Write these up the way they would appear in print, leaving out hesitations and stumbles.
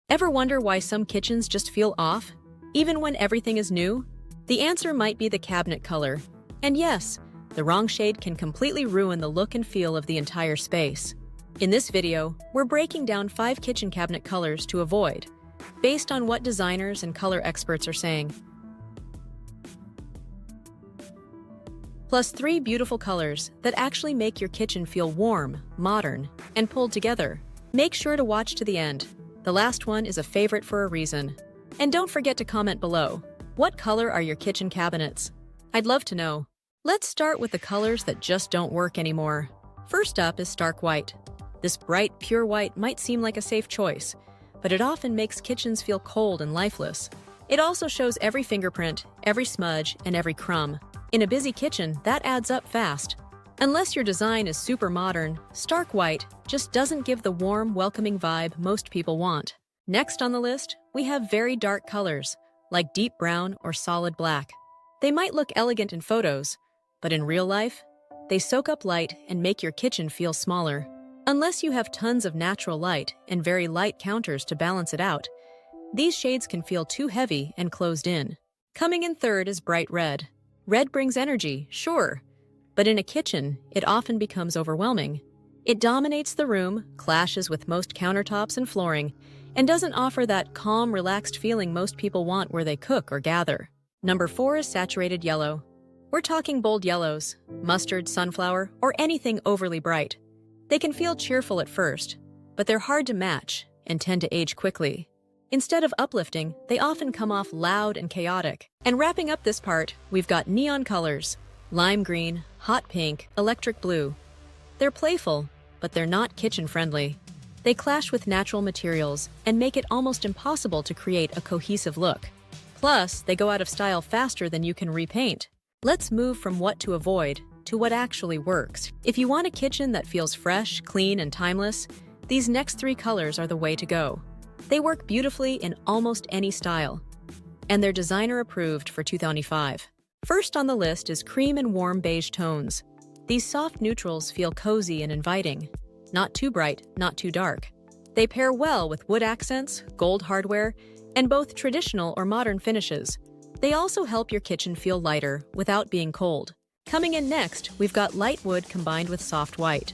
Ever wonder why some kitchens just feel off, even when everything is new? The answer might be the cabinet color. And yes, the wrong shade can completely ruin the look and feel of the entire space. In this video, we're breaking down 5 kitchen cabinet colors to avoid, based on what designers and color experts are saying. Plus 3 beautiful colors that actually make your kitchen feel warm, modern, and pulled together. Make sure to watch to the end. The last one is a favorite for a reason. And don't forget to comment below. What color are your kitchen cabinets? I'd love to know. Let's start with the colors that just don't work anymore. First up is stark white. This bright, pure white might seem like a safe choice, but it often makes kitchens feel cold and lifeless. It also shows every fingerprint, every smudge, and every crumb. In a busy kitchen, that adds up fast. Unless your design is super modern, stark white just doesn't give the warm, welcoming vibe most people want. Next on the list, we have very dark colors, like deep brown or solid black. They might look elegant in photos, but in real life, they soak up light and make your kitchen feel smaller. Unless you have tons of natural light and very light counters to balance it out, these shades can feel too heavy and closed in. Coming in third is bright red. Red brings energy, sure, but in a kitchen, it often becomes overwhelming. It dominates the room, clashes with most countertops and flooring, and doesn't offer that calm, relaxed feeling most people want where they cook or gather. Number 4 is saturated yellow. We're talking bold yellows, mustard, sunflower, or anything overly bright. They can feel cheerful at first, but they're hard to match and tend to age quickly. Instead of uplifting, they often come off loud and chaotic. And wrapping up this part, we've got neon colors. Lime green, hot pink, electric blue. They're playful, but they're not kitchen-friendly. They clash with natural materials and make it almost impossible to create a cohesive look. Plus, they go out of style faster than you can repaint. Let's move from what to avoid to what actually works. If you want a kitchen that feels fresh, clean, and timeless, these next 3 colors are the way to go. They work beautifully in almost any style, and they're designer approved for 2025. First on the list is cream and warm beige tones. These soft neutrals feel cozy and inviting. Not too bright, not too dark. They pair well with wood accents, gold hardware, and both traditional or modern finishes. They also help your kitchen feel lighter without being cold. Coming in next, we've got light wood combined with soft white.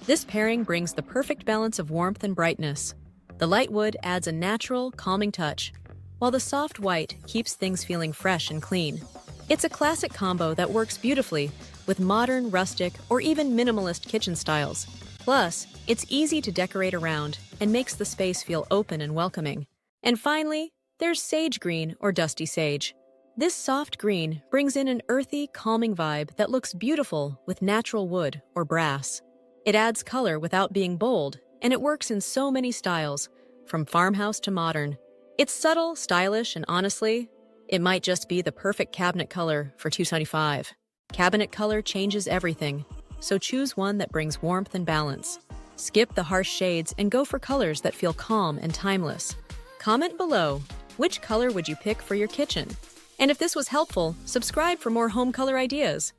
This pairing brings the perfect balance of warmth and brightness. The light wood adds a natural, calming touch, while the soft white keeps things feeling fresh and clean. It's a classic combo that works beautifully with modern, rustic, or even minimalist kitchen styles. Plus, it's easy to decorate around and makes the space feel open and welcoming. And finally, there's sage green or dusty sage. This soft green brings in an earthy, calming vibe that looks beautiful with natural wood or brass. It adds color without being bold, and it works in so many styles, from farmhouse to modern. It's subtle, stylish, and honestly, it might just be the perfect cabinet color for 2025. Cabinet color changes everything, so choose one that brings warmth and balance. Skip the harsh shades and go for colors that feel calm and timeless. Comment below, which color would you pick for your kitchen? And if this was helpful, subscribe for more home color ideas.